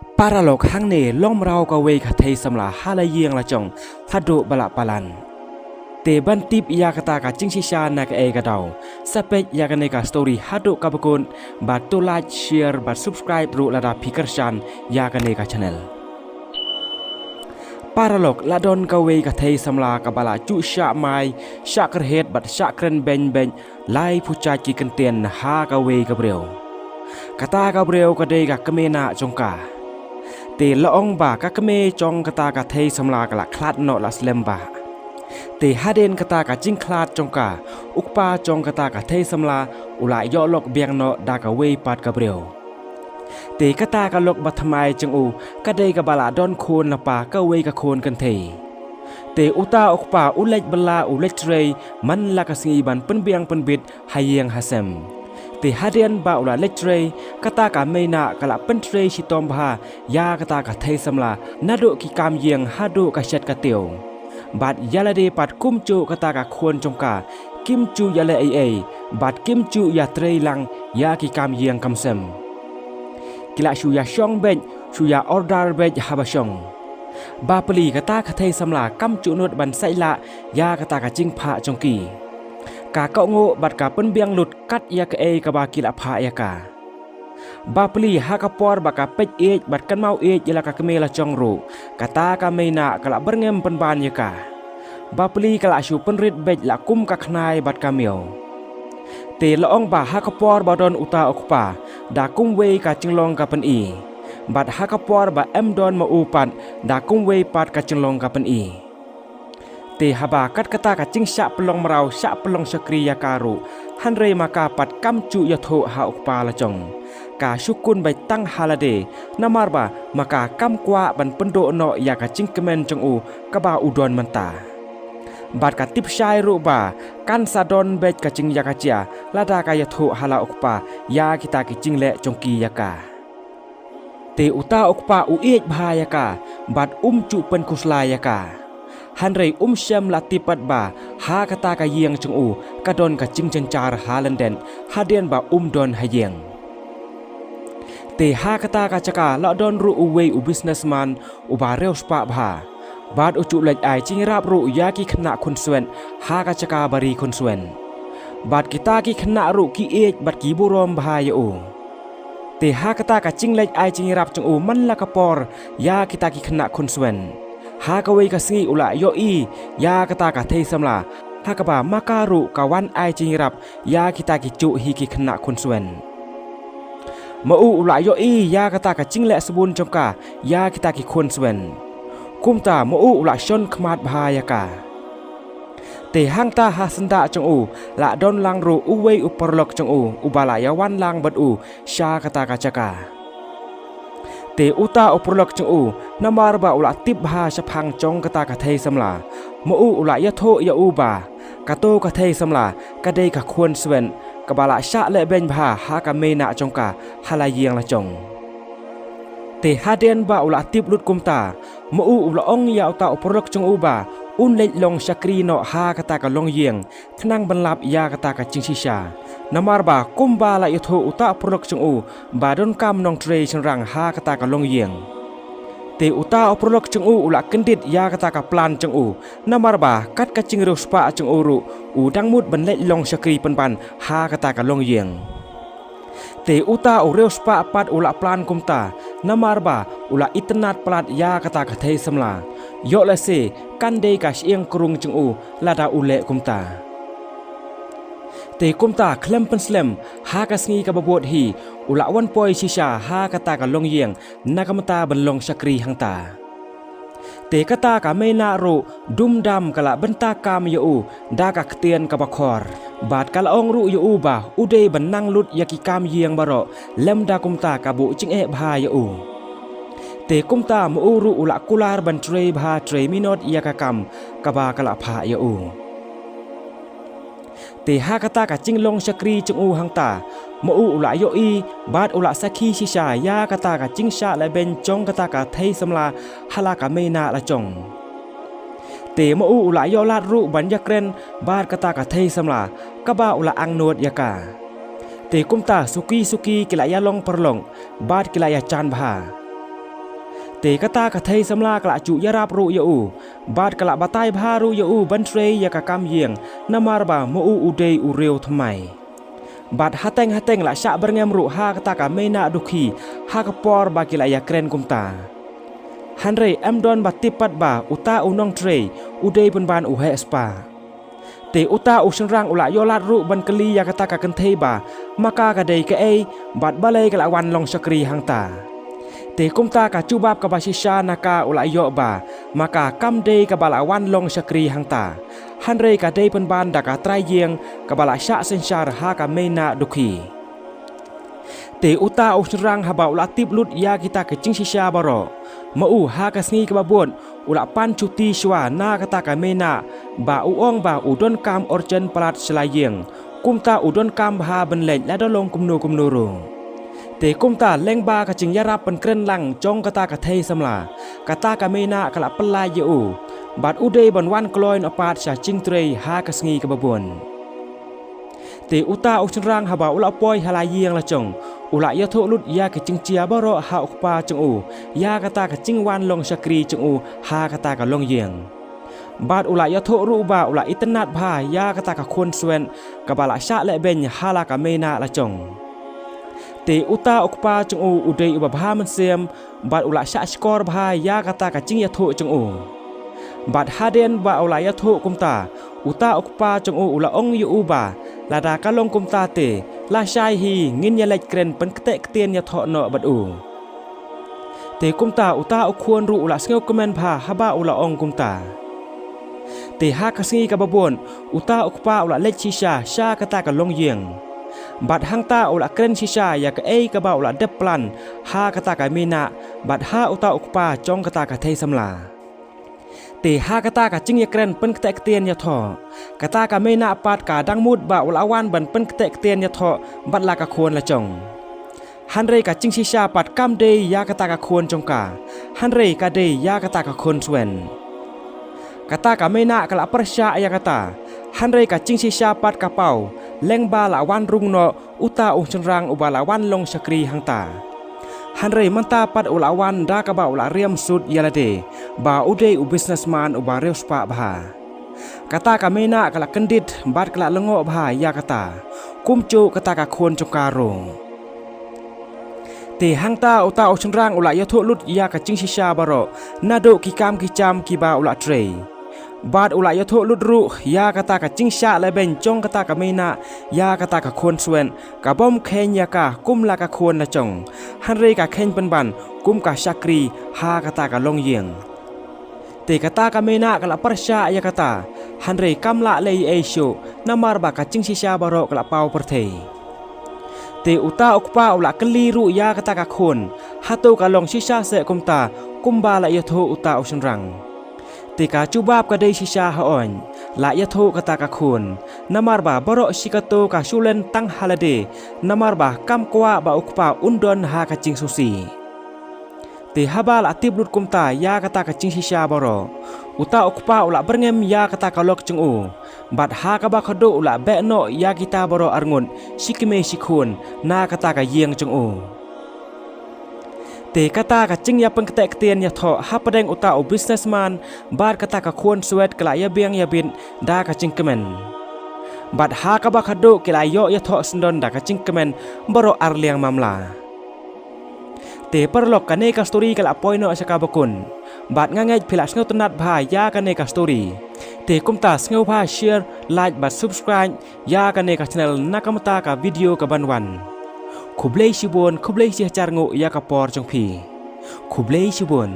Paralog hang ne lom rau ka wei ka thei samla hala yeng la chong thadu bala palan te ban tip ya kata ka chingsi sha na ka e ka dau sapek ya ka ne ka story hadu ka bakun ba to like share ba subscribe ru la da phikar shan ya ka ne ka channel Paralog la don ka wei ka thei samla ka bala chu sha mai sha kar het bat sha kren ben lai phu cha ki kan ten ha ka wei ka breu kata ka breu ka dei ka kemena chongka te laong ba ka kame chong kata ka thei samla ka la khlat no la slem ba te haden kata ka jing khlat chong ka ukpa chong kata ka thei samla ula yo lok biang no da ka wei pat ka breu te kata ka lok ba thamai chang u ka dei ka bala don khon la pa ka wei ka khon kan thei te uta ukpa ulej bala ulej trei man la ka singi ban pen biang pen bit hayeng hasem te hadian ba ula lectre kata ka meina kala pentre sitom bha ya kata ka thei samla nadu ki kam yeng hadu ka shet ka teu bat yalade pat kum chu kata ka khon chongka kim chu yale ai bat kim chu ya trei lang ya ki kam yeng kam sem kila shu ya shong ben shu ya order ben habashong ba pli kata ka thei samla kam chu not ban sai la ya kata ka jing pha chongki ka kau ngo bat ka pen biang lut kat ya ka e ka ba kila pha ya ka ba pli ha ka por ba ka pej e bat kan mau e ya ka kemela chong ru kata ka meina kala berngem pen ban ya ka ba pli kala shu pen rit bej la kum ka khnai bat ka miao te laong ba ha ka por ba don uta okpa da kum we ka chinglong ka pen i bat ha ka por ba em don ma u pat da kum we pat ka chinglong ka pen i te haba kat kata ka ching sha pelong marau sha pelong sakri ya karu hanre maka pat kam chu ya tho ha ukpa la chong ka shukun bai tang halade namar ba maka kam kwa ban pendo no ya ka ching kemen chong u ka ba udon manta bat ka tip shai ru ba kan sadon bet ka ching ya ka chia lada ka ya tho hala ukpa ya kita ki ching le chongki ya ka te uta ukpa u ej bha ya ka bat chu pen kusla ya ka hanrei syam latipat ba ha kata ka yeng chung u ka don ka ching chanchar halanden haden ba don hayeng te ha kata ka chaka la don ru uwei u businessman u ba reus pa bha bad u chu lej ai ching rap ru ya ki khna khun swen ha ka chaka bari khun swen bad kita ki khna ru ki ej bat ki burom bha ya u te ha kata ka ching lej ai ching rap chung u man la ka por ya kita ki khna khun swen ha ka wei ka singi ula yo i ya kata ka thei samla ha ka ba makaru ka wan ai ching rap ya kita ki chu hi ki khna khun swen ma u ula yo i ya kata ka ching le sabun chongka ya kita ki khun swen kumta ma u ula shon khmat bha ya ka te hang ta ha sanda chong u la don lang ru u wei u porlok chong u bala ya wan lang bat u sha kata ka chaka te uta uprlok chung u namar ba ula tip bha shaphang chong kata ka thei samla mo u ula ya tho ya u ba ka to ka thei samla ka dei ka khon swen ka bala sha le ben bha ha ka meina chong ka hala yeng la chong te haden ba ula tip lut kumta mo u ula ong ya uta uprlok chung u ba un le long shakri no ha kata ka long yeng thnang ban lap ya kata ka chingsi sha namar ba kumba la yatho uta prok chung u ba don kam nong tre chang rang ha kata ka long yeng te uta prok chung u ula kendit ya kata ka plan chung u namar ba kat ka ching ro spa chung u ru u dang mut ban le long shakri pan pan ha kata ka long yeng te uta u reo spa pat ula plan kumta namar ba ula itnat plat ya kata ka thei samla yo la se kan dei ka sieng krung chung u lada ule kumta te kumta klem pen slem ha ka sngi ka babot hi ula wan poi shisha ha kata ka long yeng nakamata ban long sakri hangta te kata ka meina ro dum dam kala benta kam yo u da ka ktien ka bakhor bat kala ong ru yo u ba ude ban nang lut yaki kam yeng baro lem da kumta ka bu ching e bha yo u te kumta mu uru ula kular ban tre bha tre minot yaka kam ka ba kala pha yo u te ha kata ka chinglong sakri chung u hangta mo u ula yo i bat ula sakhi shisha ya kata ka chingsha la ben chong kata ka thei samla hala ka meina la chong te mo u ula yo lat ru ban yakren bat kata ka thei samla ka ba ula ang not yaka te kumta suki kila ya long perlong bat kila ya chan bha Te kata kathei samla kala cu yarap ru ya u. Bad kala batai bharu ya u bantrei ya kakam yeng namar ba mo u udei u reu thamai. Bad hateng la syak berngem ru ha kata ka mena dukhi ha kapor ba kila ya kren kumta. Hanrei amdon ba tipat ba uta unong trei udei penban u he spa. Te uta u senrang ula yolat ru ban keli ya kata ka kenthei ba maka ka dei ke ei bad balai kala wan long sakri hang ta. Te kumta ka cubab ka basisya naka ula yo ba maka kam dei ka bala wan long sakri hang ta. Hanrei ka dei penban da ka trai yeng ka bala syak sensar ha ka mena dukhi. Te uta u senrang haba ula tip lut ya kita ke cing sisya baro. Mau ha ka sngi ka babon ula pan cuti shwa na kata ka mena ba uong ba udon kam orchen palat selayeng kumta udon kam ha ben lej la dolong kumnu ru. Te kumta leng ba ka cing yarap pen kren lang jong kata ka thei samla kata ka mena kala pelai ye u bat udei ban wan kloin apat sya cing trei ha ka sngi ka babon. Te uta u senrang haba ula poi halayeng la chong ula ya tho lut ya ke cing chia baro ha ukpa chong u ya kata ka cing wan long sakri chong u ha kata ka long yeng. Bad ula ya tho ru ba ula itenat bha ya kata ka khon swen ka bala syak le ben hala ka mena la chong. Te uta ukpa chong u udei uba bha man sem bad ula syak skor bha ya kata ka cing ya tho chong u. Bad haden ba ula ya tho kumta uta ukpa chong u ula ong yu uba lada kalong kumta te la shai hi ngin ya lej kren pen kete ketien ya tho no bad u. Te kumta uta ukhon ru ula sngew komen bha haba ula ong kumta. Te ha ka sngi ka babon uta ukpa ula lej shisha sha kata ka long yeng. Bad hangta ula kren shisha ya ka ei ka ba ula dep plan ha kata ka mina bad ha uta ukpa chong kata ka thei samla. Te ha kata ka cing ya kren pen kete ketien ya tho kata ka mena pat ka dang mut ba ula wan ban pen kete ketien ya tho bad la ka khon la chong. Hanrei ka cing shisha pat kam dei ya kata ka khon chong ka hanrei ka dei ya kata ka khon swen. Kata ka mena kala persya ya kata hanrei ka cing shisha pat ka pau leng ba la wan rung no uta u senrang u ba la wan long sakri hang ta. Hanrei manta pat ula wan da ka ba ula riam sud yalade ba udei u businessman u ba reus pa bha. Kata ka mena kala kendit bat kala lengo bha ya kata kumcu kata ka khon chong ka ro. Te hang ta uta u senrang ula ya tho lut ya ka cing shisha baro nado ki kam ki cham ki ba ula trei. Bad ula ya tho lut ru ya kata ka cing sya le ben chong kata ka mena ya kata ka khon swen ka bom khen ya ka kum la ka khon la chong hanrei ka khen pen ban kum ka sakri ha kata ka long yeng. Te kata ka mena kala persya ya kata hanrei kam la le e sho namar ba ka cing sisya baro kala pau perthei. Te uta ukpa ula keli ru ya kata ka khon hato ka long sisya se kumta kumba la ya tho uta usenrang. Te ka cubab ka dei sisya haon la ya tho kata ka khon namar ba baro sikato ka sulen tang halade namar ba kam kwa ba ukpa undon ha ka cing susi. Te haba la tiblut kumta ya kata ka cing sisya baro uta ukpa ula berngem ya kata ka lok chung u bat ha ka ba khado ula be no ya kita baro arngun sikime sikhon na kata ka yeng chung u. Te kata ka cing ya pen kete ketien ya tho ha padeng uta u businessman bar kata ka khon swet kala ya biang ya bin da ka cing kemen. Bat ha ka ba khado kila yo ya tho sendon da ka cing kemen baro arliang mamla. Te perlok kane ka story kala poino asaka bakun. Bat ngangej phila sngew tenat bha ya kane ka story. Te kumta sngew bha share like bat subscribe ya kane ka channel nakamata ka video ka banwan. Kublai sibon kublai si charngu ya kapor chong phi. Kublai sibon.